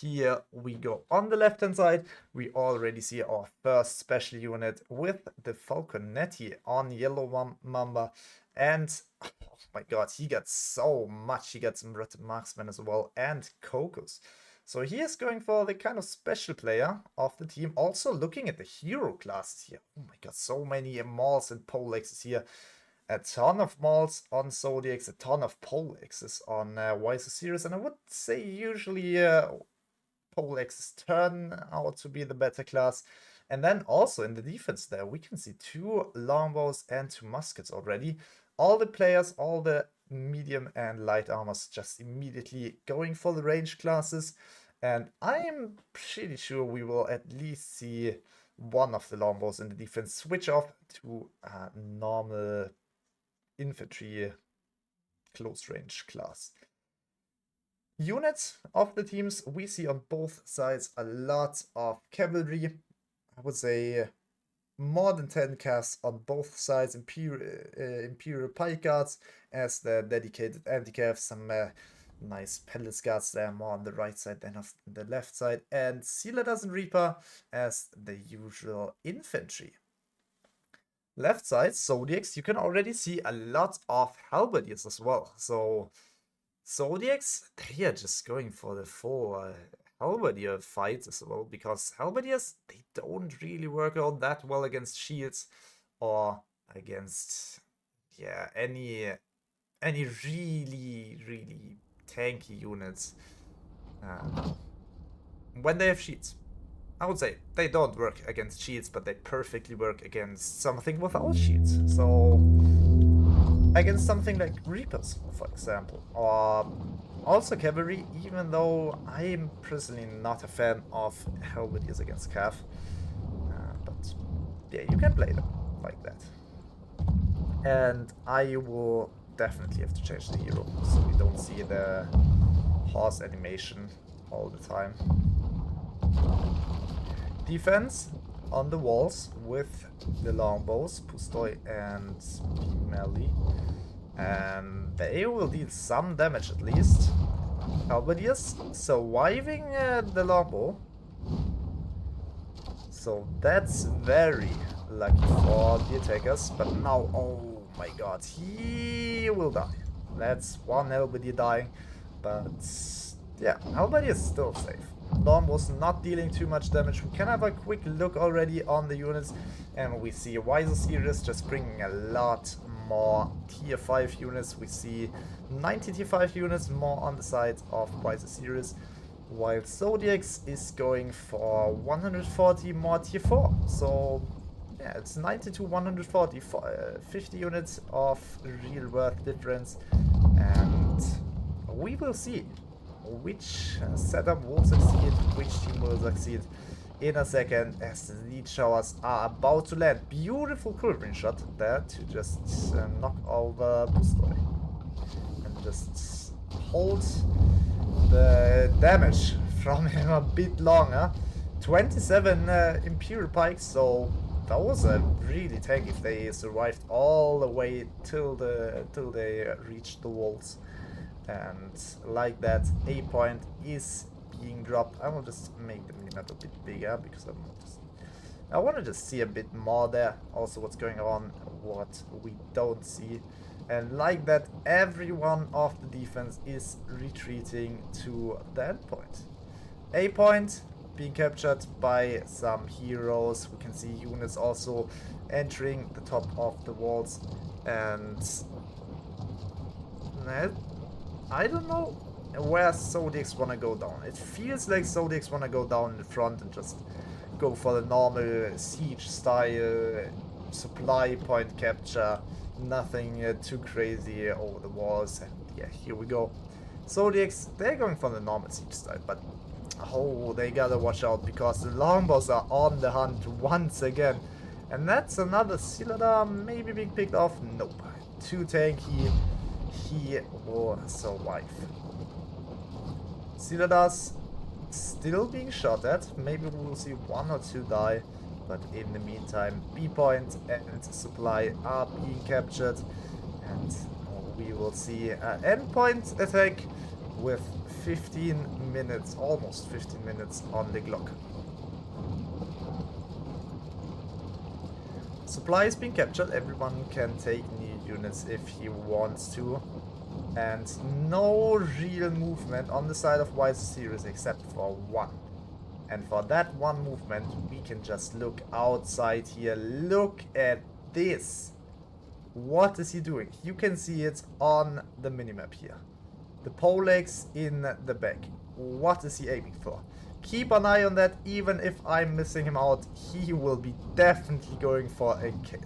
Here we go. On the left hand side, we already see our first special unit with the Falconetti on Yellow Mamba. And oh my god, he gets so much. He gets Red Marksman as well and Kokos. So he is going for the kind of special player of the team. Also looking at the hero classes here. Oh my god, so many Mauls and Polexes here. A ton of Mauls on Zodiacs, a ton of Polexes on WhySoSerious. And I would say usually Polexes turn out to be the better class. And then also in the defense there, we can see 2 longbows and 2 muskets already. All the players, all the medium and light armors just immediately going for the range classes. And I'm pretty sure we will at least see one of the longbows in the defense switch off to normal infantry close range class. Units of the teams, we see on both sides a lot of cavalry. I would say more than 10 casts on both sides. Imperial pike guards as the dedicated anti-cav, some nice palace guards there, more on the right side than on the left side, and Sealaders and Reaper as the usual infantry. Left side, Zodiacs, you can already see a lot of halberdiers as well. So Zodiacs, they are just going for the full halberdier fight as well, because halberdiers, they don't really work out that well against shields or against any really tanky units when they have shields. I would say they don't work against shields, but they perfectly work against something without shields. So against something like Reapers, for example, or also cavalry, even though I'm personally not a fan of halberdiers against cav. But yeah, you can play them like that. And I will definitely have to change the hero, so we don't see the horse animation all the time. Defense on the walls with the longbows, Pustoy and Pimeli. And they will deal some damage at least. Halberdiers surviving the longbow. So that's very lucky for the attackers. But now, oh my god, he will die. That's one halberdier dying. But yeah, halberdier is still safe. Longbow's not dealing too much damage. We can have a quick look already on the units. And we see WhySoSerious just bringing a lot more tier 5 units. We see 90 tier 5 units more on the side of WhySoSerious, while Zodiacs is going for 140 more tier 4. So yeah, it's 90 to 140, 50 units of real worth difference. And we will see which setup will succeed, which team will succeed in a second, as the lead showers are about to land. Beautiful culverin shot there to just knock over Pustoy and just hold the damage from him a bit longer. 27 Imperial pikes, so that was a really tank if they survived all the way till they reached the walls. And like that, a point is being dropped. I will just make the minimap a bit bigger because I want to just see a bit more there. Also what's going on, what we don't see. And like that, every one of the defense is retreating to the end point. A point being captured by some heroes. We can see units also entering the top of the walls. And I don't know where Zodiacs wanna go down. It feels like Zodiacs wanna go down in the front and just go for the normal siege style supply point capture. Nothing too crazy over the walls. And yeah, here we go. Zodiacs, they're going for the normal siege style, but oh, they gotta watch out because the longbows are on the hunt once again. And that's another Sealadar maybe being picked off. Nope. Too tanky. He will survive. Sealadars still being shot at. Maybe we will see 1 or 2 die. But in the meantime, B point and supply are being captured. And we will see an endpoint attack with 15 minutes, almost 15 minutes on the clock. Supply is being captured. Everyone can take new units if he wants to. And no real movement on the side of WhySoSerious except for one. And for that one movement, we can just look outside here. Look at this. What is he doing? You can see it on the minimap here. The poleaxe in the back. What is he aiming for? Keep an eye on that. Even if I'm missing him out, he will be definitely going for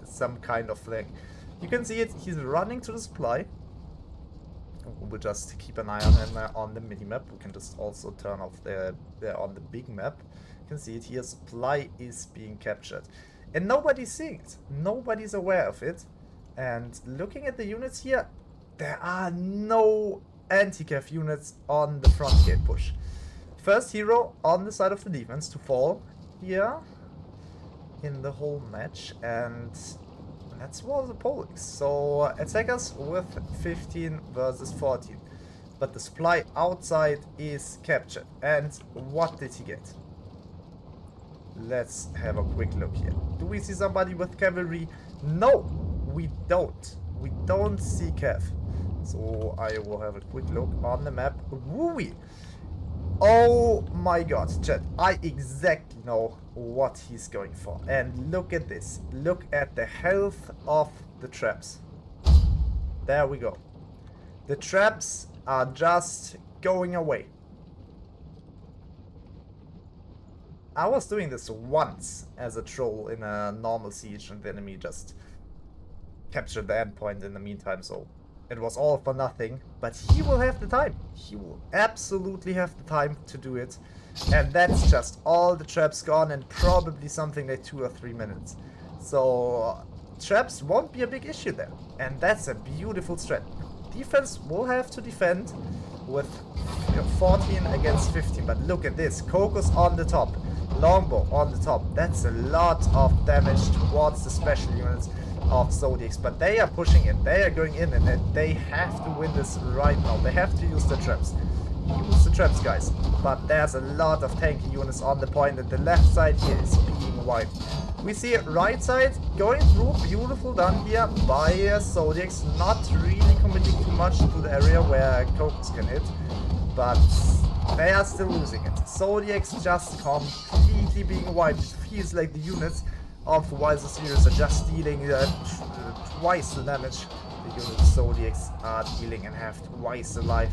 some kind of flank. You can see it. He's running to the supply. We'll just keep an eye on him on the minimap. We can just also turn off the on the big map. You can see it here. Supply is being captured. And nobody's seeing it. Nobody's aware of it. And looking at the units here, there are no anti-cav units on the front gate push. First hero on the side of the defense to fall here in the whole match. And that's was the poleaxe. So attackers with 15 versus 14. But the supply outside is captured. And what did he get? Let's have a quick look here. Do we see somebody with cavalry? No, we don't. We don't see cav. So I will have a quick look on the map. Wooey! Oh my god, chat. I exactly know what he's going for. And look at this. Look at the health of the traps. There we go. The traps are just going away. I was doing this once as a troll in a normal siege and the enemy just captured the endpoint in the meantime, so it was all for nothing. But he will have the time. He will absolutely have the time to do it. And that's just all the traps gone in probably something like 2 or 3 minutes. So traps won't be a big issue there. And that's a beautiful strat. Defense will have to defend with 14 against 15. But look at this. Kokos on the top. Longbow on the top. That's a lot of damage towards the special units of Zodiacs, but they are pushing in, they are going in, and they have to win this right now. They have to use the traps. Use the traps, guys. But there's a lot of tanky units on the point, and the left side here is being wiped. We see right side going through, beautiful done here by Zodiacs, not really committing too much to the area where Kokos can hit, but they are still losing it. Zodiacs just completely being wiped. It feels like the units of WhySoSerious are just dealing twice the damage the units Zodiacs are dealing and have twice the life.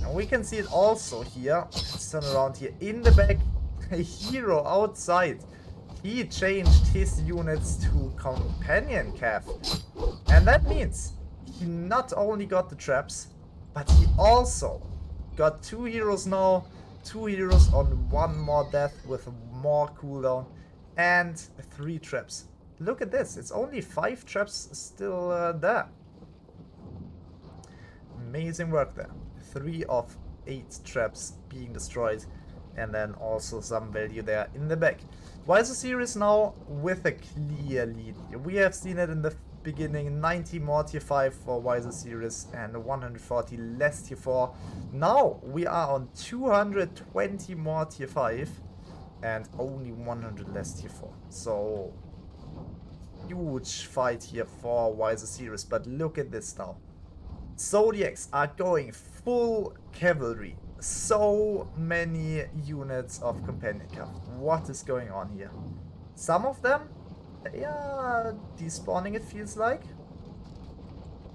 And we can see it also here. Let's turn around here. In the back, a hero outside. He changed his units to companion cav. And that means he not only got the traps, but he also got 2 heroes now. 2 heroes on 1 more death with more cooldown. And 3 traps. Look at this. It's only 5 traps still there. Amazing work there. 3 of 8 traps being destroyed. And then also some value there in the back. WhySoSerious now with a clear lead. We have seen it in the beginning. 90 more tier 5 for WhySoSerious and 140 less tier 4. Now we are on 220 more tier 5. And only 100 less tier 4. So huge fight here for WhySoSerious. But look at this now. Zodiacs are going full cavalry. So many units of companion cav. What is going on here? Some of them, they are despawning, it feels like.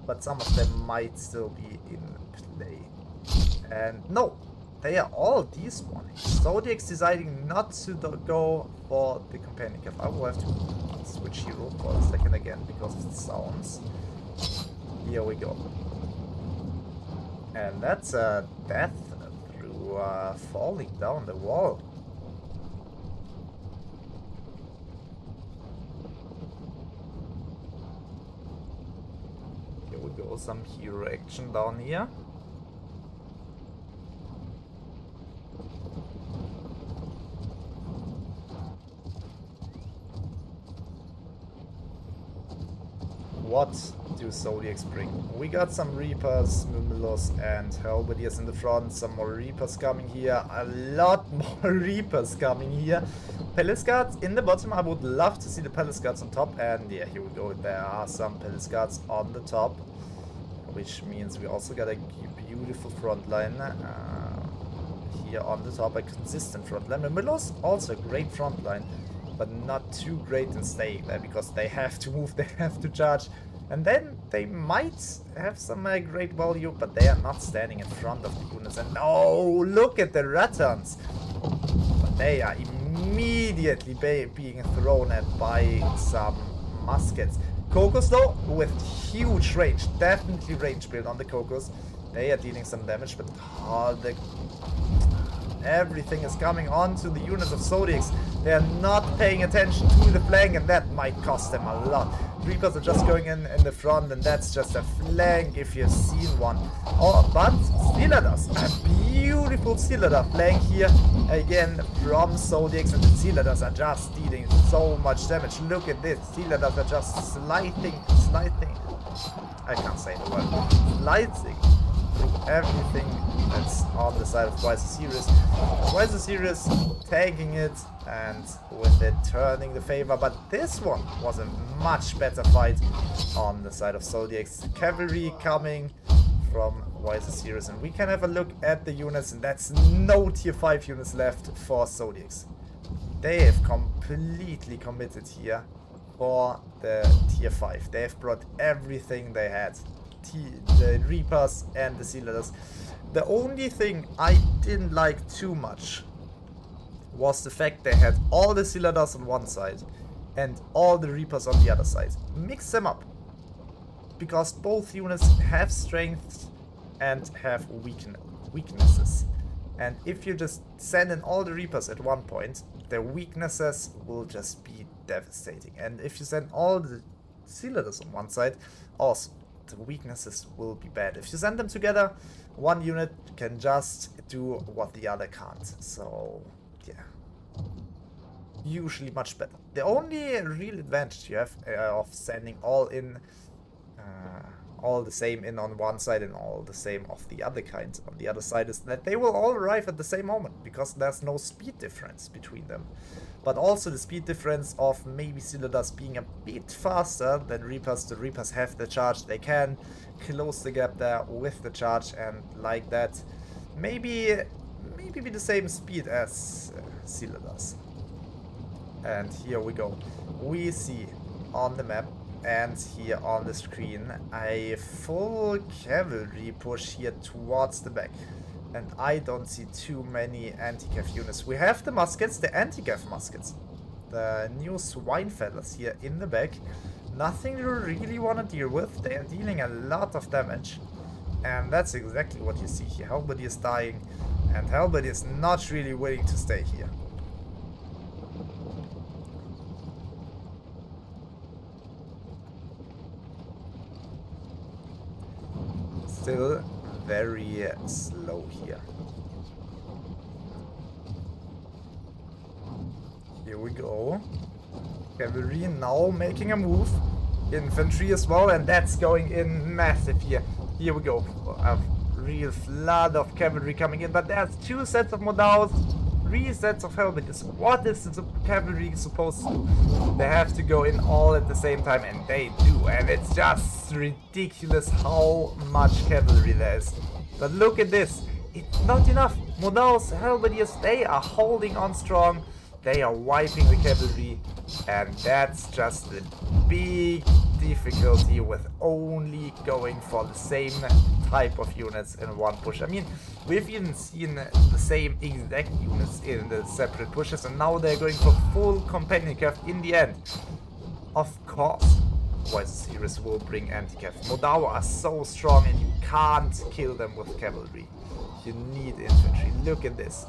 But some of them might still be in play. And no. They are all despawning. Zodiacs deciding not to go for the companion cav. I will have to switch hero for a second again because of the sounds. Here we go. And that's a death through falling down the wall. Here we go, some hero action down here. What do Zodiacs bring? We got some Reapers, Mumulus, and Halberdiers in the front. Some more Reapers coming here. A lot more Reapers coming here. Palace Guards in the bottom. I would love to see the Palace Guards on top. And yeah, here we go. There are some Palace Guards on the top. Which means we also got a beautiful front line. Here on the top, a consistent front line. Mumulus, also a great front line. But not too great in staying there, because they have to move, they have to charge. And then they might have some great value, but they are not standing in front of the units. And oh, look at the Rattans! But they are immediately being thrown at by some muskets. Cocos though, with huge range, definitely range build on the Cocos. They are dealing some damage, but everything is coming onto the units of Zodiacs. They are not paying attention to the flank, and that might cost them a lot. Reapers are just going in the front, and that's just a flank if you've seen one. Oh, but Stiladars, a beautiful Stiladar flank here again from Zodiacs, and the Stiladars are just dealing so much damage. Look at this, Stiladars are just sliding, I can't say the word, sliding through everything that's on the side of WhySoSerious. WhySoSerious taking it and with it turning the favor, but this one was a much better fight on the side of Zodiacs. Cavalry coming from WhySoSerious, and we can have a look at the units, and that's no tier 5 units left for Zodiacs. They have completely committed here for the tier 5. They have brought everything they had. The Reapers and the Sea Letters. The only thing I didn't like too much was the fact they had all the Sea Letters on one side and all the Reapers on the other side. Mix them up, because both units have strengths and have weaknesses. And if you just send in all the Reapers at one point, their weaknesses will just be devastating. And if you send all the Sea Letters on one side, also the weaknesses will be bad. If you send them together, one unit can just do what the other can't. So yeah, usually much better. The only real advantage you have of sending all in, all the same in on one side and all the same of the other kind on the other side, is that they will all arrive at the same moment, because there's no speed difference between them. But also the speed difference of maybe Siladas being a bit faster than Reapers. The Reapers have the charge, they can close the gap there with the charge, and like that maybe be the same speed as Siladas. And here we go. We see on the map and here on the screen a full cavalry push here towards the back. And I don't see too many anti-cav units. We have the muskets, the anti-cav muskets. The new swine feathers here in the back. Nothing you really want to deal with. They are dealing a lot of damage. And that's exactly what you see here. Halberd is dying. And Halberd is not really willing to stay here. Still very slow here. Here we go. Cavalry now making a move. Infantry as well, and that's going in massive here. Here we go. A real flood of cavalry coming in, but there's 2 sets of Modaus, 3 sets of Helmets. What is the cavalry supposed to do? They have to go in all at the same time, and they do, and it's just ridiculous how much cavalry there is. But look at this, it's not enough. Modaus, Helmets, they are holding on strong, they are wiping the cavalry, and that's just the big difficulty with only going for the same type of units in one push. I mean, we've even seen the same exact units in the separate pushes, and now they're going for full companion cav in the end. Of course, WhySoSerious will bring anti-cav. Modao are so strong, and you can't kill them with cavalry. You need infantry. Look at this.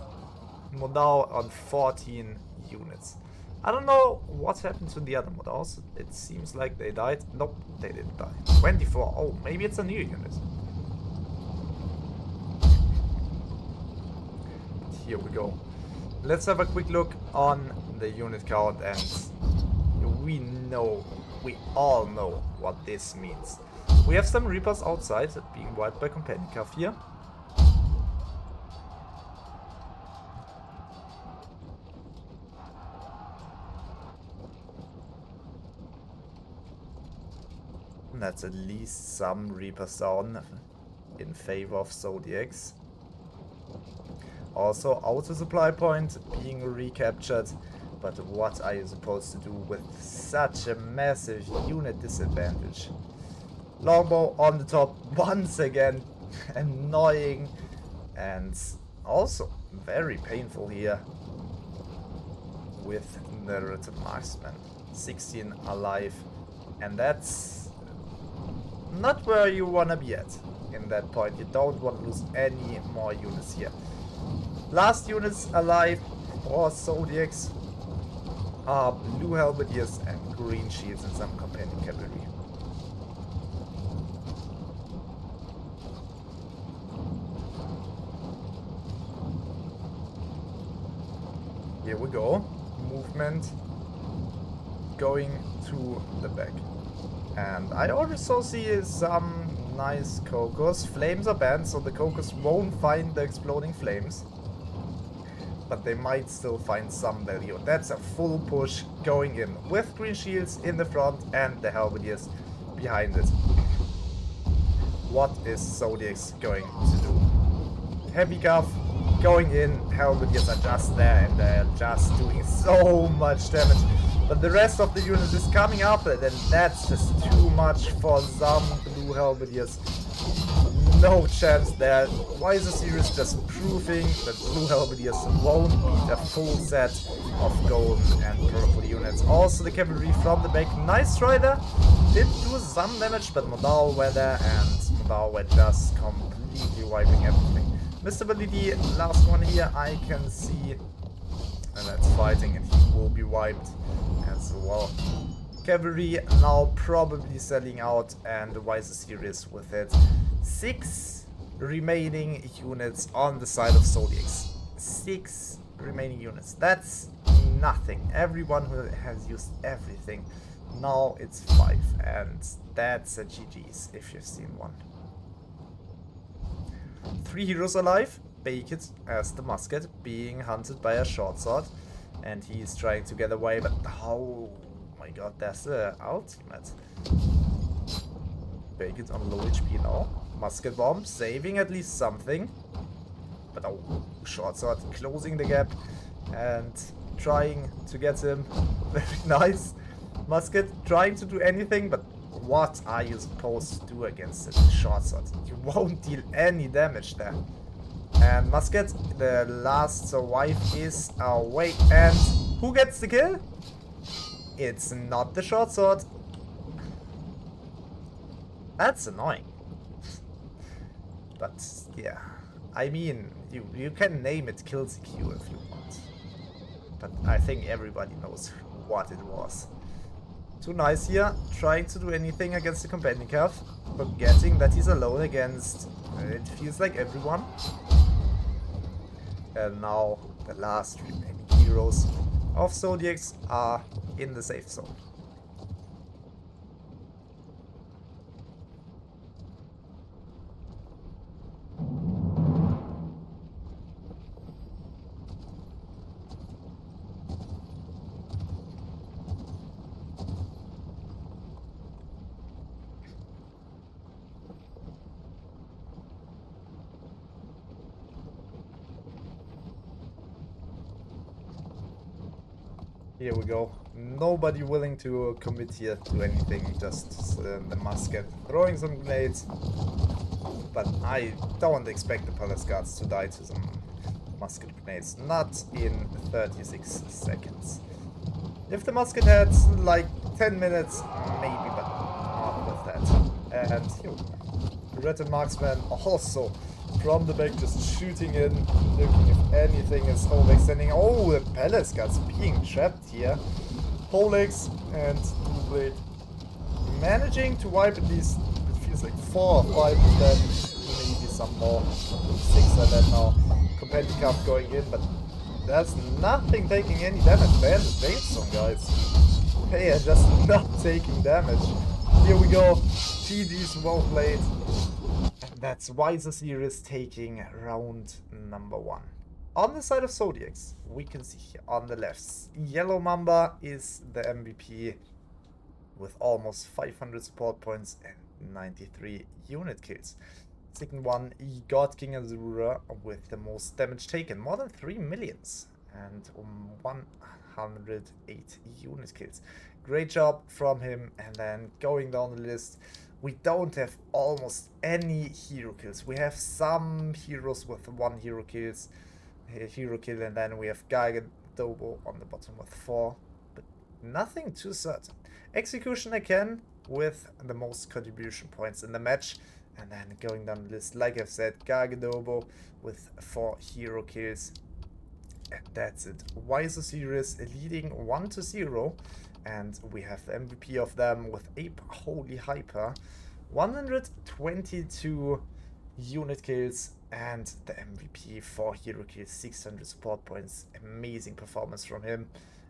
Modao on 14 units. I don't know what happened to the other Modaus. It seems like they died. Nope, they didn't die. 24. Oh, maybe it's a new unit. Here we go. Let's have a quick look on the unit count, and we all know what this means. We have some Reapers outside being wiped by Companion Calf here. And that's at least some Reapers down in favor of Zodiacs. Also, auto supply point being recaptured. But what are you supposed to do with such a massive unit disadvantage? Longbow on the top once again. Annoying. And also very painful here with the Written Marksman. 16 alive. And that's not where you wanna be at in that point. You don't want to lose any more units here. Last units alive for Zodiacs are blue halberdiers and green shields and some companion cavalry. Here we go. Movement going to the back. And I also see some nice Cocos. Flames are banned, so the Cocos won't find the exploding flames. But they might still find some value. That's a full push going in with green shields in the front and the halberdiers behind it. What is Zodiacs going to do? Heavy Guff going in, halberdiers are just there and they're just doing so much damage. But the rest of the unit is coming after it, and that's just too much for some blue halberdiers. No chance there. WhySoSerious just proving that blue halberdiers won't beat a full set of golden and purple units. Also the cavalry from the back. Nice try there. Did do some damage, but Modao were there and Modao were just completely wiping everything. Mr. Validi, last one here, I can see. And that's fighting, and he will be wiped as well. Cavalry now probably selling out, and the WhySoSerious with it. 6 remaining units on the side of Zodiacs. 6 remaining units. That's nothing. Everyone who has used everything. Now it's 5, and that's a GG's if you've seen one. 3 heroes alive. Baked as the musket being hunted by a short sword, and he's trying to get away, but oh my god, that's the ultimate. Baked on low HP now. Musket bomb saving at least something, but oh, short sword closing the gap and trying to get him. Very nice. Musket trying to do anything, but what are you supposed to do against it? Short sword, you won't deal any damage there. And Musket, the last survive, is away. And who gets the kill? It's not the short sword. That's annoying. But yeah, I mean, you can name it Kill CQ if you want. But I think everybody knows what it was. Too nice here, trying to do anything against the companion calf, forgetting that he's alone against, it feels like everyone. And now the last remaining heroes of Zodiacs are in the safe zone. Here we go. Nobody willing to commit here to anything, just the musket throwing some grenades. But I don't expect the palace guards to die to some musket grenades. Not in 36 seconds. If the musket had like 10 minutes, maybe, but not with that. And here we go. Written Marksman also from the back just shooting in, looking if anything is overextending. Oh, the palace guards being trapped here. Polex and Blade managing to wipe at least, it feels like 4 or 5 of them, maybe some more. 6 are dead now. Companion Calf going in, but there's nothing taking any damage. They're in the safe zone, guys. They are just not taking damage. here we go. GG's, well played. And that's WhySoSerious taking round number 1. On the side of Zodiacs, we can see here on the left, Yellow Mamba is the MVP with almost 500 support points and 93 unit kills. Second one, God King Azura with the most damage taken, more than 3 millions and 108 unit kills. Great job from him. And then going down the list, we don't have almost any hero kills. We have some heroes with 1 hero kill, and then we have Gargadobo on the bottom with 4, but nothing too certain. Execution again with the most contribution points in the match. And then going down the list, like I've said, Gargadobo with 4 hero kills. And that's it. WhySoSerious leading 1-0. And we have the MVP of them with Ape Holy Hyper. 122 unit kills and the MVP, 4 hero kills, 600 support points. Amazing performance from him.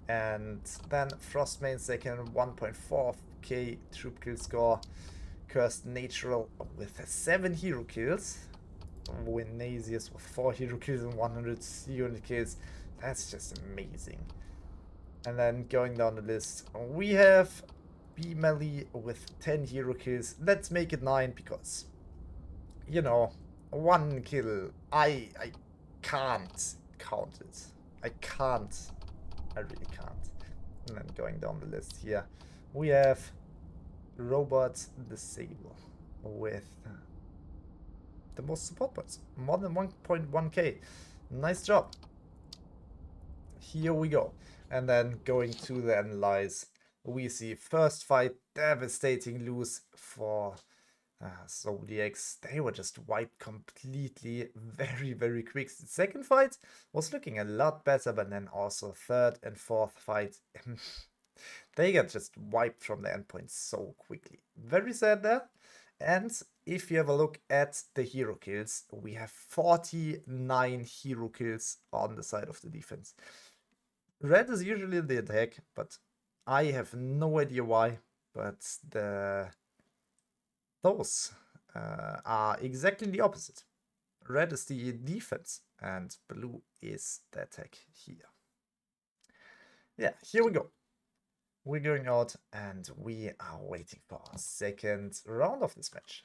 And then Frostmane second, 1.4k troop kill score. Cursed Natural with 7 hero kills. Winasius with 4 hero kills and 100 unit kills. That's just amazing. And then going down the list, we have B-Melee with 10 hero kills. Let's make it 9 because, you know, 1 kill, I can't count it. I can't. I really can't. And then going down the list here, we have Robot Disable with the most support points, more than 1.1k. Nice job. Here we go. And then going to the analyze, we see first fight, devastating lose for Zodiacs. They were just wiped completely, very, very quick. The second fight was looking a lot better, but then also third and fourth fight, they got just wiped from the endpoint so quickly. Very sad there. And if you have a look at the hero kills, we have 49 hero kills on the side of the defense. Red is usually the attack, but I have no idea why. But those are exactly the opposite. Red is the defense and blue is the attack here. Yeah, here we go. We're going out and we are waiting for our second round of this match.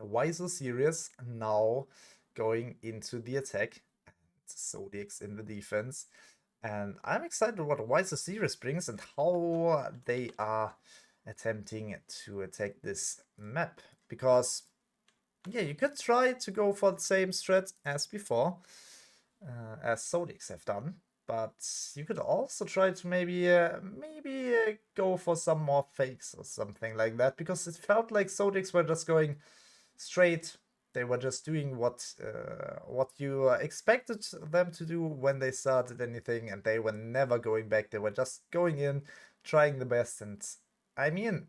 WhySoSerious now going into the attack and Zodiacs in the defense. And I'm excited what WhySoSerious brings and how they are attempting to attack this map. Because, yeah, you could try to go for the same strat as before, as Zodiacs have done. But you could also try to maybe go for some more fakes or something like that. Because it felt like Zodiacs were just going straight. They were just doing what you expected them to do when they started anything, and they were never going back. They were just going in, trying the best, and I mean,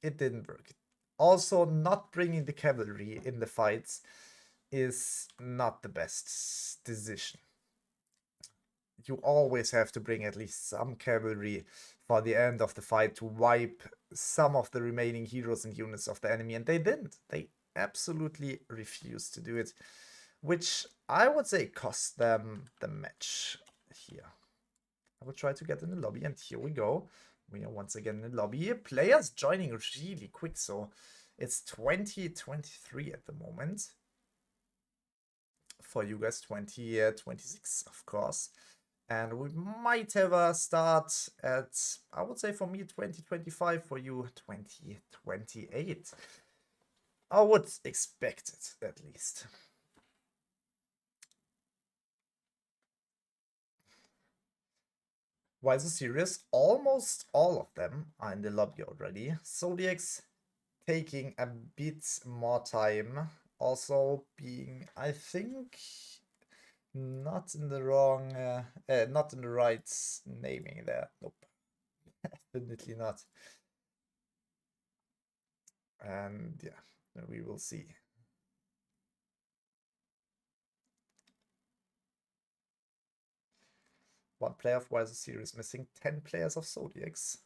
it didn't work. Also, not bringing the cavalry in the fights is not the best decision. You always have to bring at least some cavalry for the end of the fight to wipe some of the remaining heroes and units of the enemy, and they didn't. They absolutely refused to do it, which I would say cost them the match here. I will try to get in the lobby, and here we go. We are once again in the lobby. Players joining really quick, so it's 2023 at the moment. For you guys, 2026, of course. And we might have a start at, I would say for me, 2025, for you, 2028. I would expect it, at least. WhySoSerious, almost all of them are in the lobby already. Zodiacs taking a bit more time. Also being, I think, not in the wrong, not in the right naming there. Nope, definitely not. And yeah, we will see. One player of WhySoSerious missing, 10 players of Zodiacs.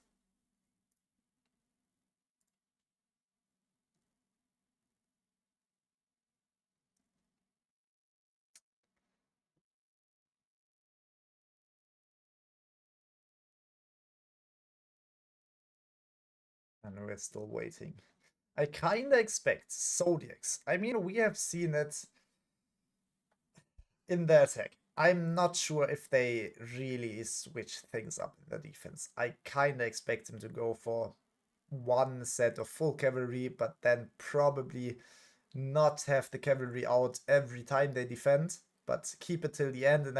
And we're still waiting. I kinda expect Zodiacs. I mean, we have seen it in their attack. I'm not sure if they really switch things up in the defense. I kinda expect them to go for one set of full cavalry, but then probably not have the cavalry out every time they defend, but keep it till the end. And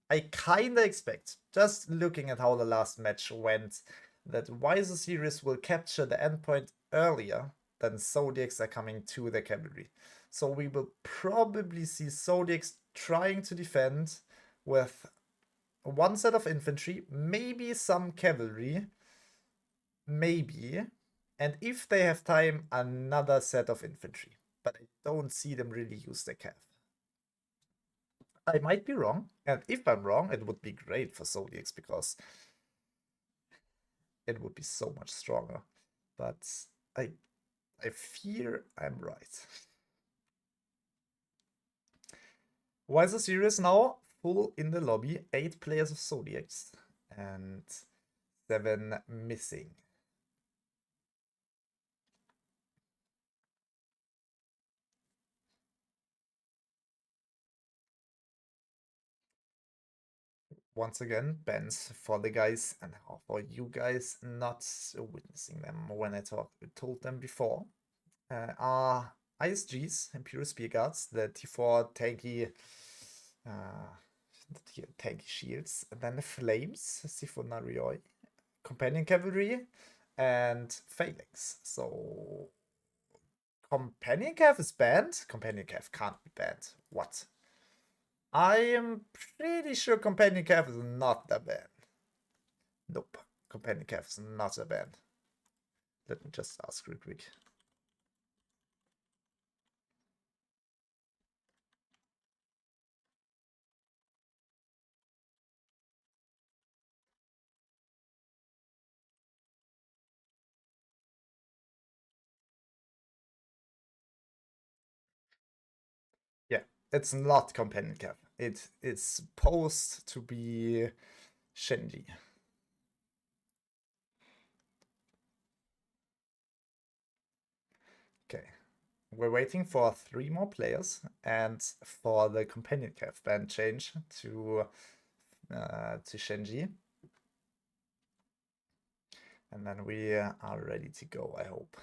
I kinda expect, just looking at how the last match went, that WhySoSerious will capture the endpoint earlier than Zodiacs are coming to the cavalry. So we will probably see Zodiacs trying to defend with one set of infantry, maybe some cavalry, maybe, and if they have time, another set of infantry. But I don't see them really use the cav. I might be wrong, and if I'm wrong, it would be great for Zodiacs because it would be so much stronger. But I fear I'm right. WhySoSerious now full in the lobby, 8 players of Zodiacs and 7 missing. Once again, bans for the guys and for you guys not witnessing them when I told them before. Are ISGs, Imperial Spear Guards, the T4 tanky shields, and then the Flames, C4 Narioi, Companion Cavalry, and Phalanx. So Companion Cav is banned? Companion Cav can't be banned. What? I am pretty sure Companion Cav is not a ban. Nope. Companion Cav is not a ban. Let me just ask real quick. Yeah, it's not Companion Cav. It is supposed to be Shenji. Okay. We're waiting for 3 more players and for the Companion Cav ban change to Shenji. And then we are ready to go, I hope.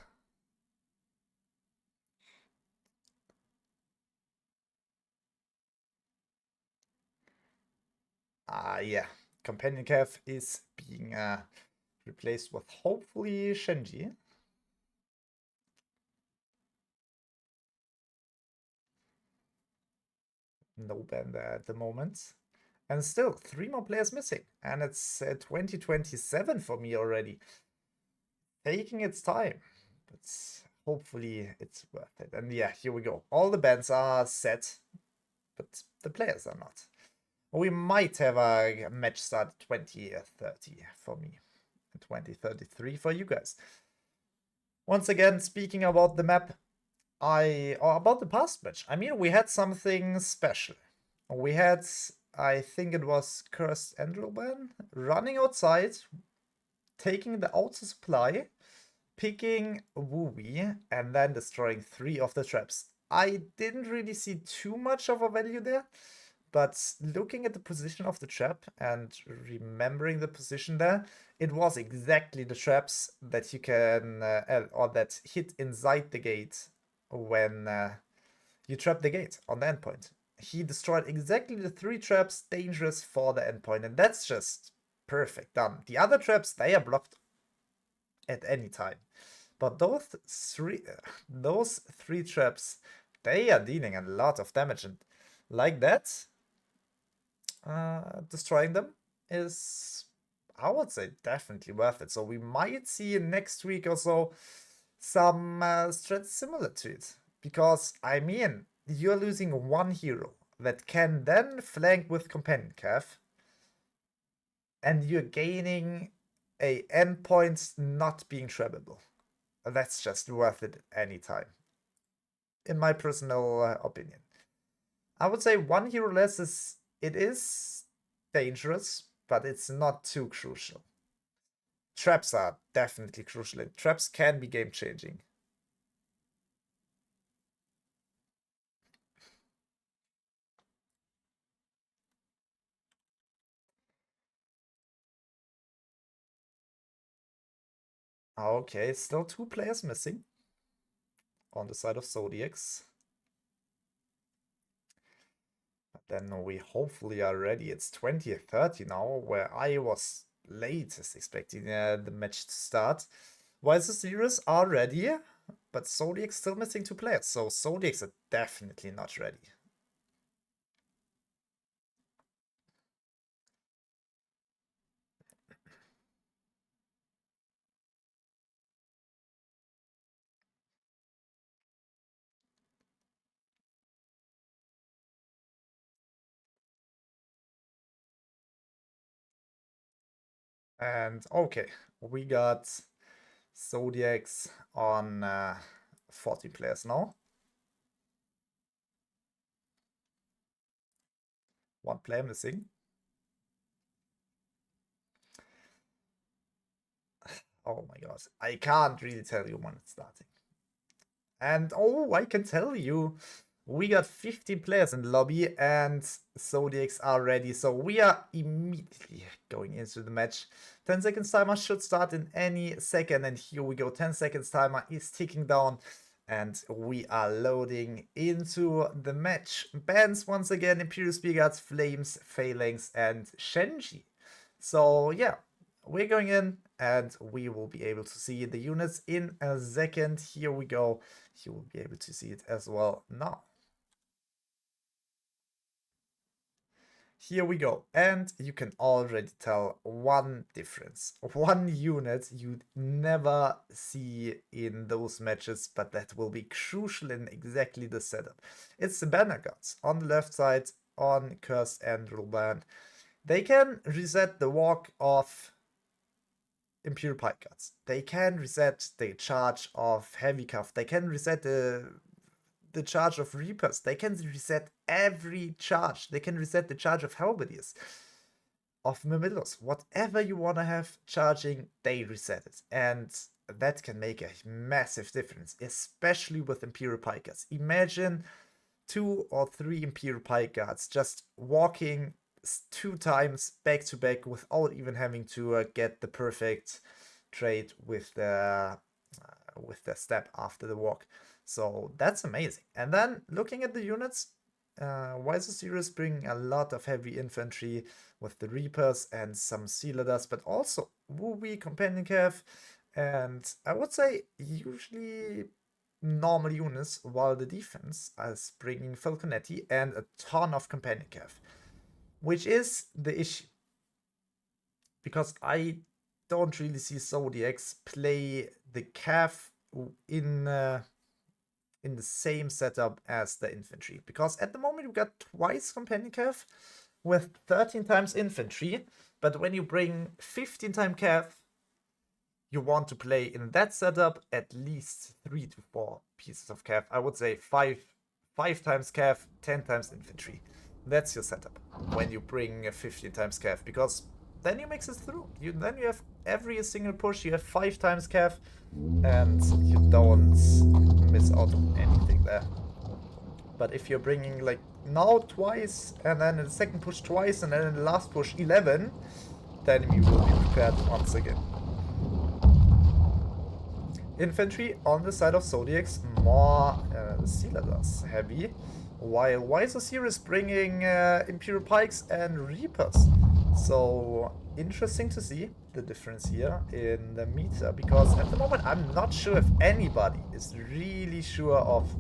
Yeah. Companion Cav is being replaced with hopefully Shenji. No ban there at the moment. And still, 3 more players missing. And it's 2027 for me already. Taking its time. But hopefully it's worth it. And yeah, here we go. All the bans are set, but the players are not. We might have a match start 2030 for me. 2033 for you guys. Once again, speaking about the map, or about the past match, I mean, we had something special. We had, I think it was Cursed Androban, running outside, taking the outer supply, picking Wooey, and then destroying 3 of the traps. I didn't really see too much of a value there, but looking at the position of the trap and remembering the position there, it was exactly the traps that you can, or that hit inside the gate when you trap the gate on the endpoint. He destroyed exactly the 3 traps dangerous for the endpoint, and that's just perfect done. The other traps, they are blocked at any time. But those three traps, they are dealing a lot of damage, and like that, destroying them is, I would say, definitely worth it. So we might see next week or so some strats similar to it. Because, I mean, you're losing one hero that can then flank with Companion Cav, and you're gaining a endpoint not being trappable. That's just worth it anytime, in my personal opinion. I would say one hero less is dangerous, but it's not too crucial. Traps are definitely crucial, and traps can be game-changing. Okay, still 2 players missing on the side of Zodiacs. But then we hopefully are ready. It's 20:30 now, where I was latest expecting the match to start. WhySoSerious are ready, but Zodiac's still missing 2 players, so Zodiacs are definitely not ready. And okay, we got Zodiacs on 40 players now. 1 player missing. Oh my god, I can't really tell you when it's starting. And oh, I can tell you, we got 15 players in the lobby and Zodiacs are ready. So we are immediately going into the match. 10 seconds timer should start in any second. And here we go. 10 seconds timer is ticking down. And we are loading into the match. Bans once again, Imperial Spear Guards, Flames, Phalanx, and Shenji. So yeah, we're going in and we will be able to see the units in a second. Here we go. You will be able to see it as well now. Here we go. And you can already tell one difference. One unit you'd never see in those matches, but that will be crucial in exactly the setup. It's the banner guards on the left side on Cursed and Ruban. They can reset the walk of Imperial Pike Guards. They can reset the charge of Heavy Cuff. They can reset the charge of Reapers. They can reset every charge. They can reset the charge of Halberdiers, of Mamilos. Whatever you want to have charging, they reset it. And that can make a massive difference, especially with Imperial Pike Guards. Imagine 2 or 3 Imperial Pike Guards just walking 2 times back to back without even having to get the perfect trade with the step after the walk. So that's amazing. And then looking at the units, WhySoSerious bring a lot of heavy infantry with the Reapers and some Sealer Dust, but also Wooby, Companion Cav, and I would say usually normal units, while the defense is bringing Falconetti and a ton of Companion Cav, which is the issue. Because I don't really see Zodiacs play the Cav in the same setup as the infantry. Because at the moment we got twice Companion Cav with 13 times infantry, but when you bring 15 times Cav, you want to play in that setup at least 3 to 4 pieces of Cav. I would say 5 times Cav, 10 times infantry. That's your setup when you bring 15 times Cav, because then you mix it through. Then you have every single push, you have 5 times Cav, and you don't miss out on anything there. But if you're bringing like now twice, and then in the second push twice, and then in the last push 11, then you will be prepared once again. Infantry on the side of Zodiacs, more Sealer Dust heavy, while WhySoSerious bringing Imperial Pikes and Reapers. So interesting to see the difference here in the meta, because at the moment I'm not sure if anybody is really sure of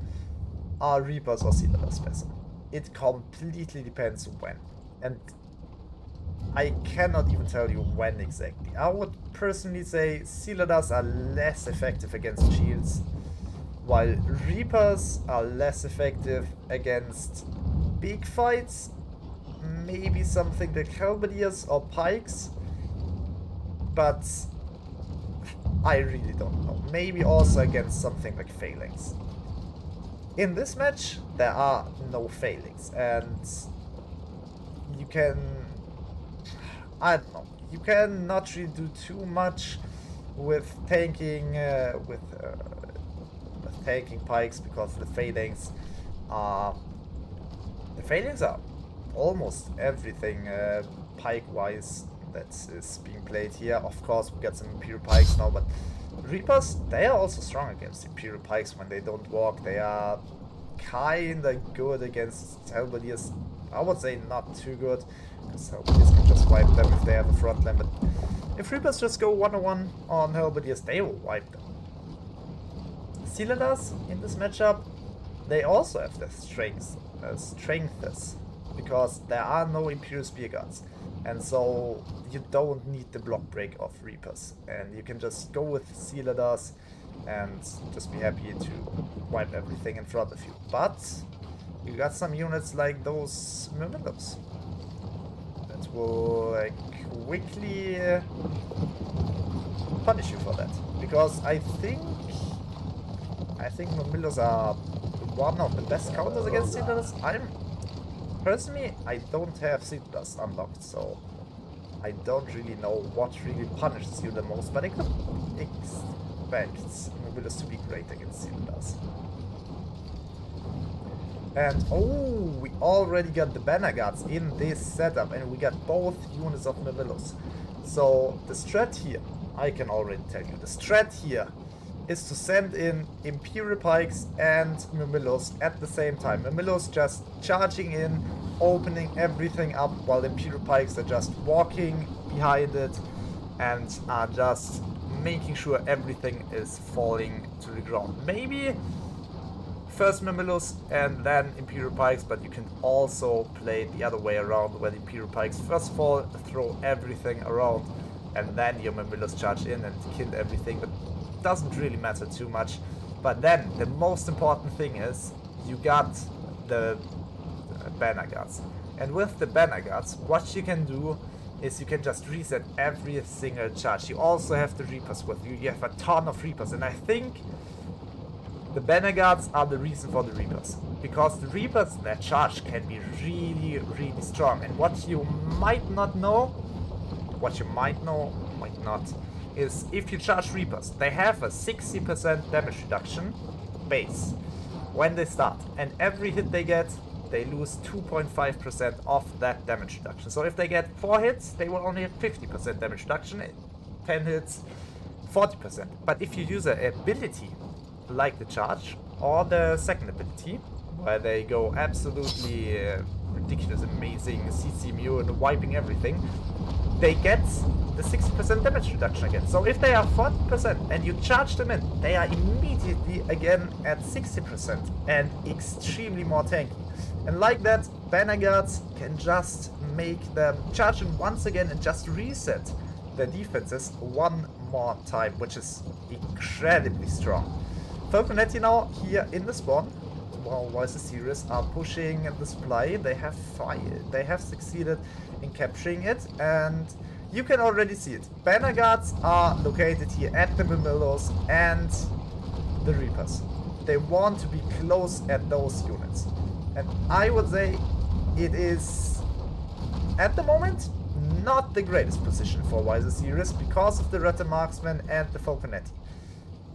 are Reapers or Sealer Dust better. It completely depends when. And I cannot even tell you when exactly. I would personally say Sealer Dust are less effective against shields, while Reapers are less effective against big fights. Maybe something like Halberdiers or Pikes, but I really don't know. Maybe also against something like Phalanx. In this match, there are no Phalanx, and you can... I don't know. you can not really do too much with tanking taking pikes, because the failings are almost everything pike-wise that is being played here. Of course, we got some Imperial pikes now, but Reapers, they are also strong against Imperial pikes when they don't walk. They are kinda good against Halberdiers. I would say not too good, because Halberdiers can just wipe them if they have a front line, but if Reapers just go 1-on-1 on Halberdiers, they will wipe them. Sealadars in this matchup, they also have their strengths, because there are no Imperial Spear Guards, and so you don't need the block break of Reapers, and you can just go with Sealadars and just be happy to wipe everything in front of you. But you got some units like those Myrmidons that will quickly punish you for that, because I think Myrmidons are one of the best counters against Sealadars. Personally, I don't have Sealadars unlocked, so I don't really know what really punishes you the most, but I could expect Myrmidons to be great against Sealadars. And oh, we already got the Banner Guards in this setup, and we got both units of Myrmidons. So the strat here, I can already tell you, the strat here is to send in Imperial Pikes and Myrmidons at the same time. Myrmidons just charging in, opening everything up, while the Imperial Pikes are just walking behind it and are just making sure everything is falling to the ground. Maybe first Myrmidons and then Imperial Pikes, but you can also play the other way around, where the Imperial Pikes first of all throw everything around, and then your Myrmidons charge in and kill everything. But doesn't really matter too much. But then the most important thing is you got the Banner Guards, and with the Banner Guards what you can do is you can just reset every single charge. You also have the Reapers with you. You have a ton of Reapers, and I think the Banner Guards are the reason for the Reapers, because the Reapers, their charge can be really, really strong. And what you might not, is if you charge Reapers, they have a 60% damage reduction base when they start, and every hit they get, they lose 2.5% of that damage reduction. So if they get 4 hits, they will only have 50% damage reduction, 10 hits, 40%. But if you use an ability like the charge or the second ability, where they go absolutely ridiculous, amazing CC Mew and wiping everything, they get the 60% damage reduction again. So if they are 40% and you charge them in, they are immediately again at 60% and extremely more tanky. And like that, Banner Guards can just make them charge in once again and just reset their defenses one more time, which is incredibly strong. Falconetti now here in the spawn, while WhySoSerious are pushing the supply. They have succeeded in capturing it, and you can already see it. Banner Guards are located here at the Myrmidons and the Reapers. They want to be close at those units, and I would say it is at the moment not the greatest position for WhySoSerious because of the Rete Marksman and the Falconetti.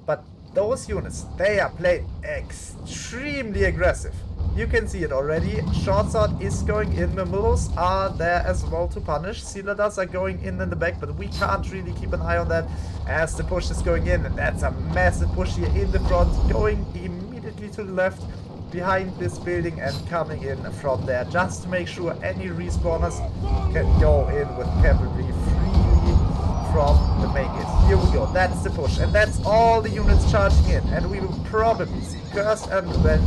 But those units, they are played extremely aggressive. You can see it already. Short sword is going in. Myrmidons are there as well to punish. Sealadars are going in the back, but we can't really keep an eye on that as the push is going in. And that's a massive push here in the front, going immediately to the left behind this building and coming in from there, just to make sure any respawners can go in with cavalry freely from the main gate. Here we go, that's the push, and that's all the units charging in, and we will probably see Curse and Revenge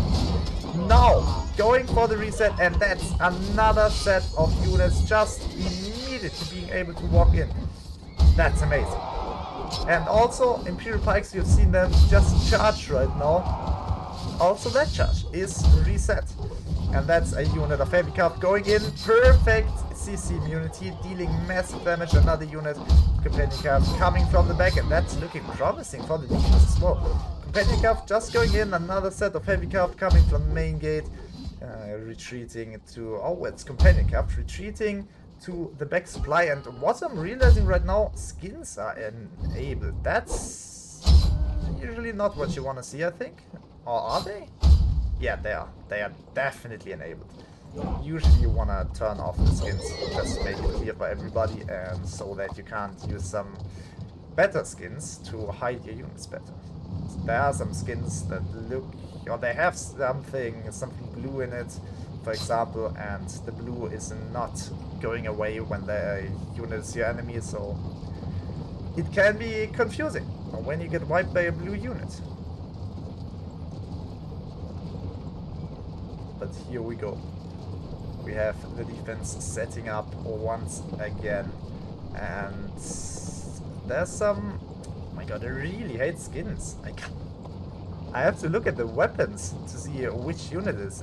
now going for the reset, and that's another set of units just immediately being able to walk in. That's amazing. And also Imperial Pikes, you've seen them just charge right now. Also that charge is reset, and that's a unit of Heavy Cup going in, perfect CC immunity, dealing massive damage. Another unit, Companion Cup, coming from the back, and that's looking promising for the defense as well. Companion Cup just going in, another set of Heavy Cup coming from the main gate, retreating to, oh, it's Companion Cup retreating to the back supply. And what I'm realizing right now, skins are enabled. That's usually not what you want to see, I think. Or are they? Yeah, they are. They are definitely enabled. Usually you want to turn off the skins, just to make it clear for everybody, and so that you can't use some better skins to hide your units better. There are some skins that look, or they have something blue in it, for example, and the blue is not going away when the unit is your enemy, so it can be confusing when you get wiped by a blue unit. But here we go. We have the defense setting up once again, and there's some... Oh my god, I really hate skins. I have to look at the weapons to see which unit it is.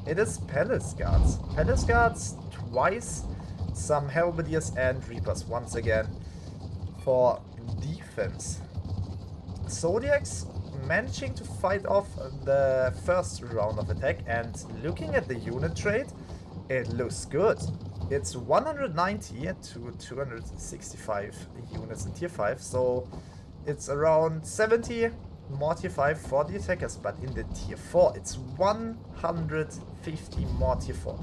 It is Palace Guards. Palace Guards twice, some Halberdiers and Reapers once again for defense. Zodiacs managing to fight off the first round of attack, and looking at the unit trade, it looks good. It's 190 to 265 units in tier 5, so it's around 70 more tier 5 for the attackers, but in the tier 4 it's 150 more tier 4.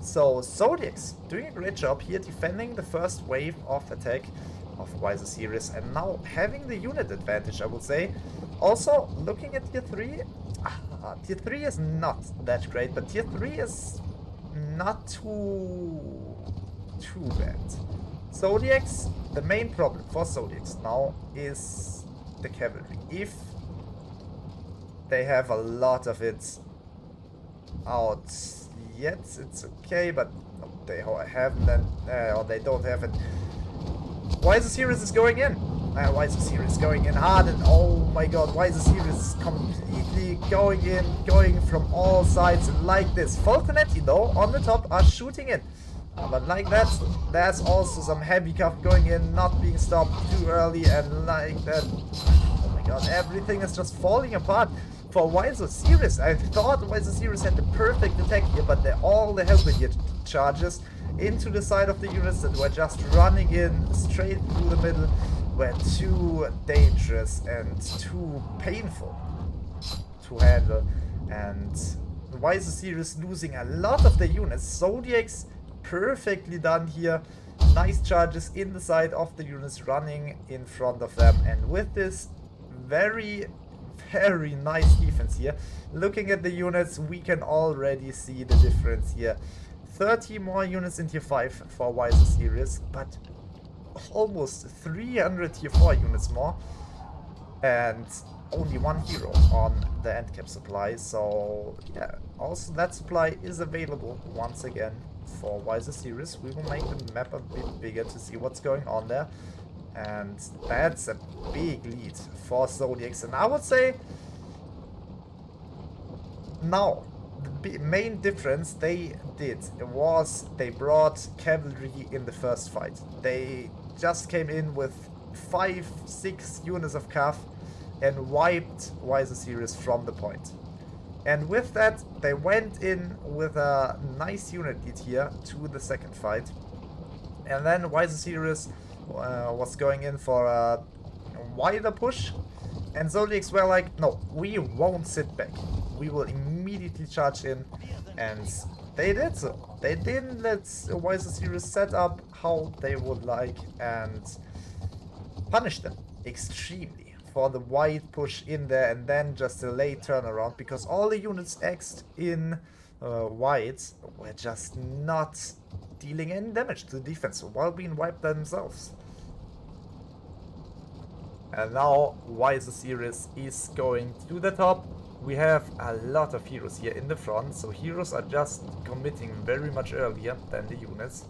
So Zodiacs doing a great job here defending the first wave of attack of WhySoSerious, and now having the unit advantage, I would say. Also looking at tier 3, tier 3 is not that great, but tier 3 is not too bad. Zodiacs, the main problem for Zodiacs now is the cavalry. If they have a lot of it out yet, it's okay, but no, they haven't, or they don't have it. WhySoSerious is going in. WhySoSerious is going in hard, and oh my god, WhySoSerious is completely going in, going from all sides like this. Falconetti though, on the top, are shooting in. But like that, there's also some heavy cuff going in, not being stopped too early, and like that. Oh my god, everything is just falling apart for WhySoSerious. I thought WhySoSerious had the perfect attack here, but all the Halberdier charges into the side of the units that were just running in straight through the middle were too dangerous and too painful to handle. And WhySoSerious losing a lot of the units. Zodiacs perfectly done here. Nice charges in the side of the units running in front of them, and with this very nice defense here. Looking at the units, we can already see the difference here. 30 more units in tier 5 for WhySoSerious, but almost 300 tier 4 units more, and only one hero on the end cap supply. So yeah, also that supply is available once again for WhySoSerious. We will make the map a bit bigger to see what's going on there, and that's a big lead for Zodiacs. And I would say now the main difference they did was they brought cavalry in the first fight. They just came in with 5-6 units of cav and wiped WhySoSerious from the point. And with that, they went in with a nice unit lead here to the second fight. And then WhySoSerious was going in for a wider push, and Zodiacs were like, no, we won't sit back. We will immediately charge in, and they did so. They didn't let WhySoSerious set up how they would like and punish them extremely for the wide push in there, and then just a late turnaround, because all the units X'd in wide were just not dealing any damage to the defense while being wiped themselves. And now WhySoSerious is going to the top. We have a lot of heroes here in the front, so heroes are just committing very much earlier than the units,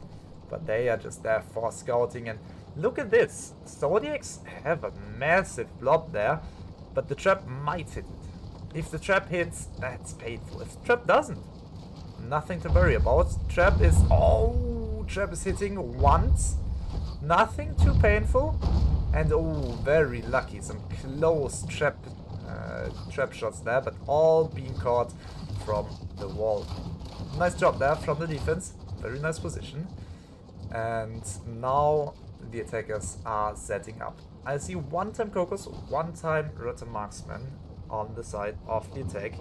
but they are just there for scouting. And look at this, Zodiacs have a massive blob there, but the trap might hit it. If the trap hits, that's painful. If the trap doesn't, nothing to worry about. Trap is, oh, trap is hitting once, nothing too painful, and oh, very lucky, some close trap shots there, but all being caught from the wall. Nice job there from the defense, very nice position. And now the attackers are setting up. I see one time Kokos, one time Rotten Marksman on the side of the attack.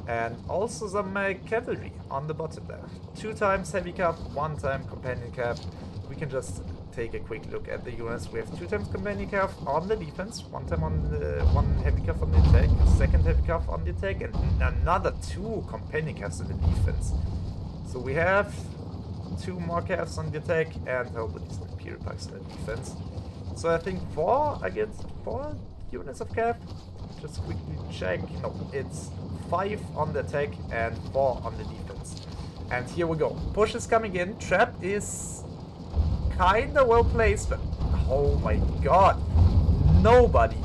And also some cavalry on the bottom there. 2 times heavy cap, 1 time companion cap. We can just take a quick look at the units. We have 2 times companion cap on the defense, 1 time on the 1 heavy cap on the attack, 2nd heavy cap on the attack, and another 2 companion caps on the defense. So we have 2 more caps on the attack and hopefully some Imperial Pikes on the defense. So I think 4, I get 4 units of cap. Just quickly check. No, it's 5 on the attack and 4 on the defense. And here we go. Push is coming in. Trap is kinda well placed, but oh my god. Nobody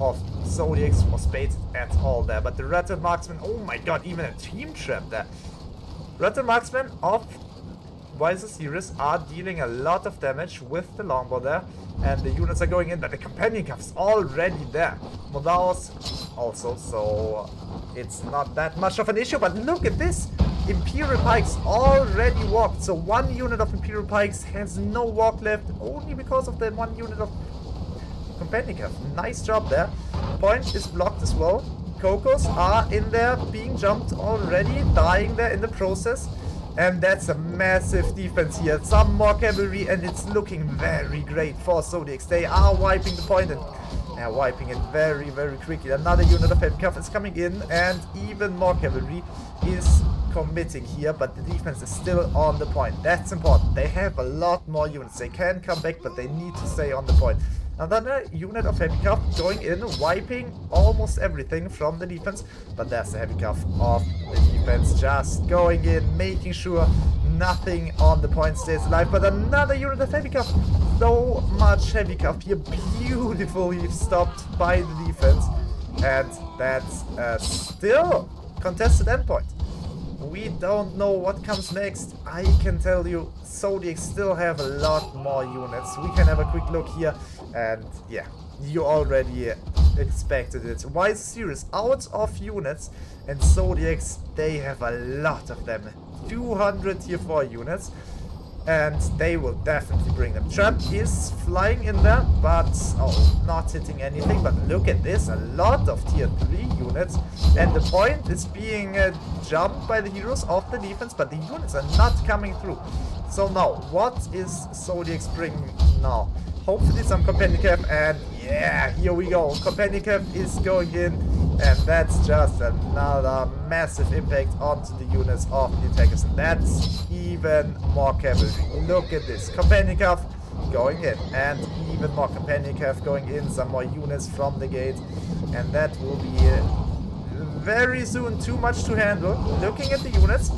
of Zodiacs was baited at all there. But the Rattle Marksman, oh my god, even a team trap there. Rattle Marksman of WhySoSerious are dealing a lot of damage with the longbow there, and the units are going in, but the companion cuff's already there. Modaos also, so it's not that much of an issue, but look at this! Imperial Pikes already walked, so 1 unit of Imperial Pikes has no walk left, only because of the 1 unit of companion cuff. Nice job there. Point is blocked as well. Kokos are in there, being jumped already, dying there in the process. And that's a massive defense here. Some more cavalry, and it's looking very great for Zodiacs. They are wiping the point, and they're wiping it very, very quickly. Another unit of heavy cuff is coming in, and even more cavalry is committing here, but the defense is still on the point. That's important. They have a lot more units. They can come back, but they need to stay on the point. Another unit of heavy cuff going in, wiping almost everything from the defense, but there's the heavy cuff of the defense just going in, making sure nothing on the point stays alive. But another unit of heavy cuff, so much heavy cuff here, beautifully stopped by the defense, and that's still contested endpoint. We don't know what comes next. I can tell you, Zodiacs still have a lot more units. We can have a quick look here, and yeah, you already expected it. WhySoSerious out of units, and Zodiacs, they have a lot of them. 200 tier 4 units, and they will definitely bring them. Trap is flying in there, but oh, not hitting anything. But look at this, a lot of tier 3 units, and the point is being jumped by the heroes of the defense, but the units are not coming through. So now, what is Zodiacs bringing now? Hopefully some companion cap, and yeah, here we go. Companion cap is going in, and that's just another massive impact onto the units of the attackers, and that's even more cavalry. Look at this, companion cap going in, and even more companion cap going in, some more units from the gate, and that will be very soon too much to handle. Looking at the units,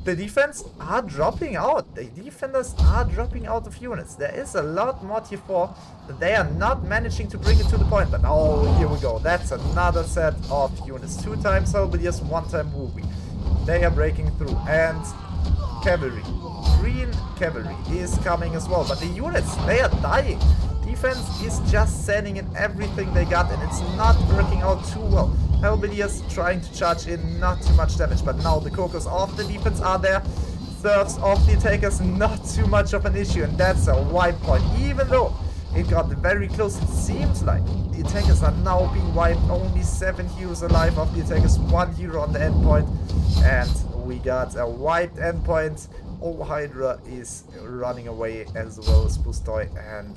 the defense are dropping out. The defenders are dropping out of units. There is a lot more tier 4, but they are not managing to bring it to the point. But oh, here we go. That's another set of units. 2 times Halberdiers, 1 time Ruby. They are breaking through. And cavalry. Green cavalry is coming as well. But the units, they are dying. Defense is just sending in everything they got, and it's not working out too well. Halberdiers trying to charge in, not too much damage, but now the Kokos of the defense are there. Serfs of the attackers, not too much of an issue, and that's a wipe point. Even though it got very close, it seems like the attackers are now being wiped. Only 7 heroes alive of the attackers, 1 hero on the endpoint, and we got a wiped endpoint. Oh, Hydra is running away as well as Pustoy, and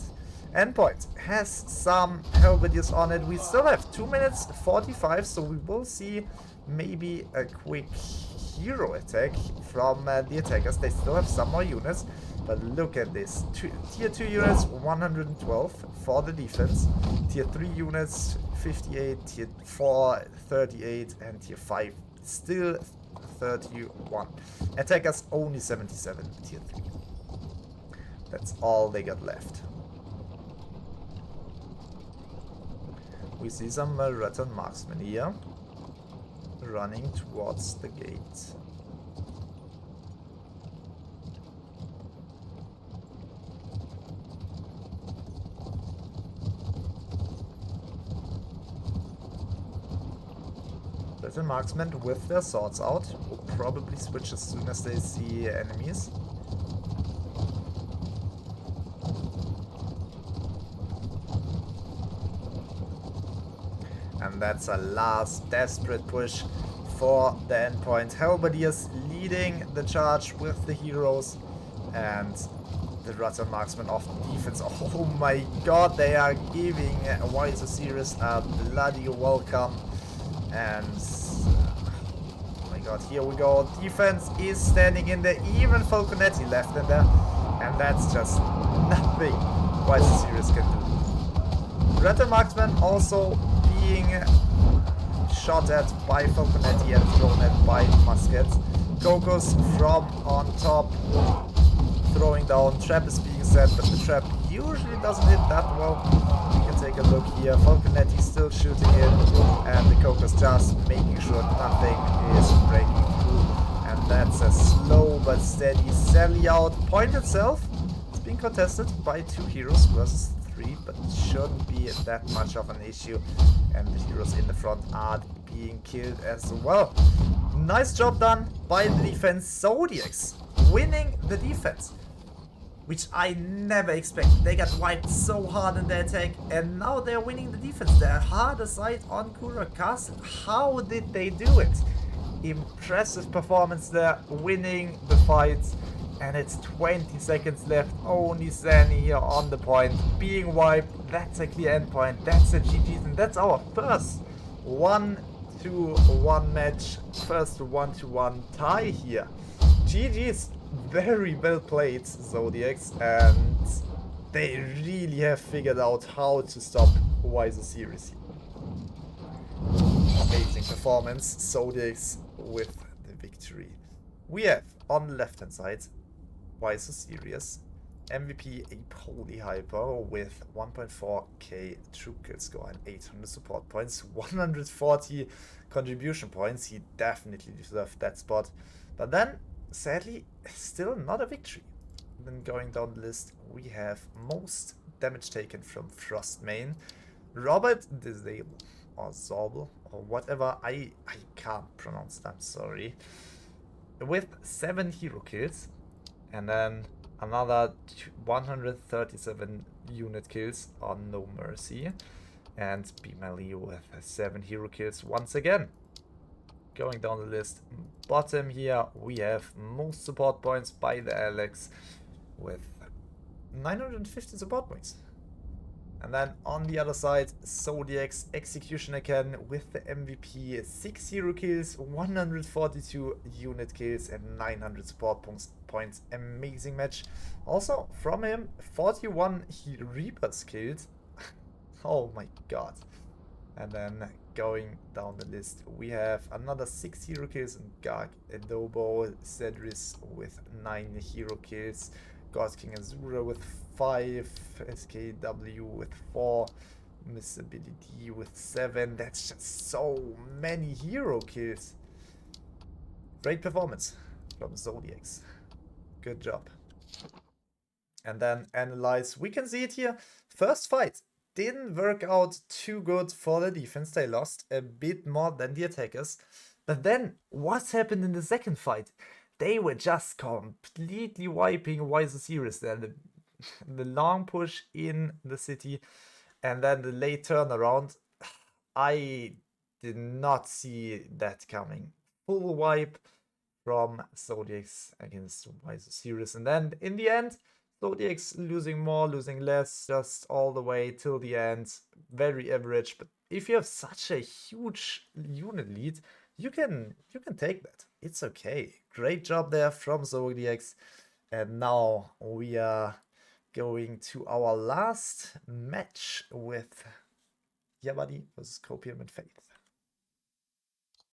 endpoint has some Halberdiers on it. We still have 2 minutes 45, so we will see maybe a quick hero attack from the attackers. They still have some more units, but look at this. Tier 2 units 112 for the defense, tier 3 units 58, tier 4 38, and tier 5 still 31. Attackers only 77, tier 3. That's all they got left. We see some Rattan Marksmen here, running towards the gate. Rattan Marksmen with their swords out will probably switch as soon as they see enemies. and that's a last desperate push for the endpoint. Halberdiers leading the charge with the heroes, and the Rutter Marksman of defense. Oh my god, they are giving WhySoSerious a bloody welcome. And oh my god, here we go. Defense is standing in there, even Falconetti left in there, and that's just nothing WhySoSerious can do. Rutter Marksman also being shot at by Falconetti and thrown at by muskets. Kokos from on top, throwing down. Trap is being set, but the trap usually doesn't hit that well. We can take a look here. Falconetti still shooting in, and the Kokos just making sure nothing is breaking through. And that's a slow but steady sally out. Point itself is being contested by 2 heroes versus 3, but it shouldn't be that much of an issue. And the heroes in the front are being killed as well. Nice job done by the defense. Zodiacs winning the defense, which I never expected. They got wiped so hard in the attack, and now they're winning the defense. They're hard aside on Kurak Castle. How did they do it? Impressive performance there, winning the fight. And it's 20 seconds left. Only Zanny here on the point, being wiped. That's a clear endpoint. That's a GG, and that's our first 1-1 match. First 1-1 tie here. GG's. Very well played, Zodiacs, and they really have figured out how to stop WhySoSerious. Amazing performance, Zodiacs with the victory. We have on the left hand side WhySoSerious, MVP a Polyhyper with 1.4k troop kill score and 800 support points, 140 contribution points. He definitely deserved that spot, but then sadly, still not a victory. Then going down the list, we have most damage taken from Frostmane, Robert Dizable, or Zorbel, or whatever, I can't pronounce that, sorry, with 7 hero kills, and then another 137 unit kills on No Mercy, and Bimali with 7 hero kills once again. Going down the list, bottom here we have most support points by the Alex with 950 support points. And then on the other side, Zodiacs Execution again with the MVP, 6 hero kills, 142 unit kills and 900 support points. Amazing match. Also from him, 41 Reapers killed. Oh my god. And then going down the list, we have another 6 hero kills in Garg, Adobo, Cedris with 9 hero kills, God King Azura with 5, SKW with 4, Miss Ability with 7. That's just so many hero kills. Great performance from Zodiacs. Good job. And then analyze. We can see it here. First fight didn't work out too good for the defense. They lost a bit more than the attackers. But then what happened in the second fight? They were just completely wiping WhySoSerious there. The long push in the city and then the late turnaround. I did not see that coming. Full wipe from Zodiacs against WhySoSerious. And then in the end, Zodiacs losing more, losing less, just all the way till the end. Very average, but if you have such a huge unit lead, you can take that. It's okay. Great job there from Zodiacs. And now we are going to our last match with Yabadi versus Copium and Faith.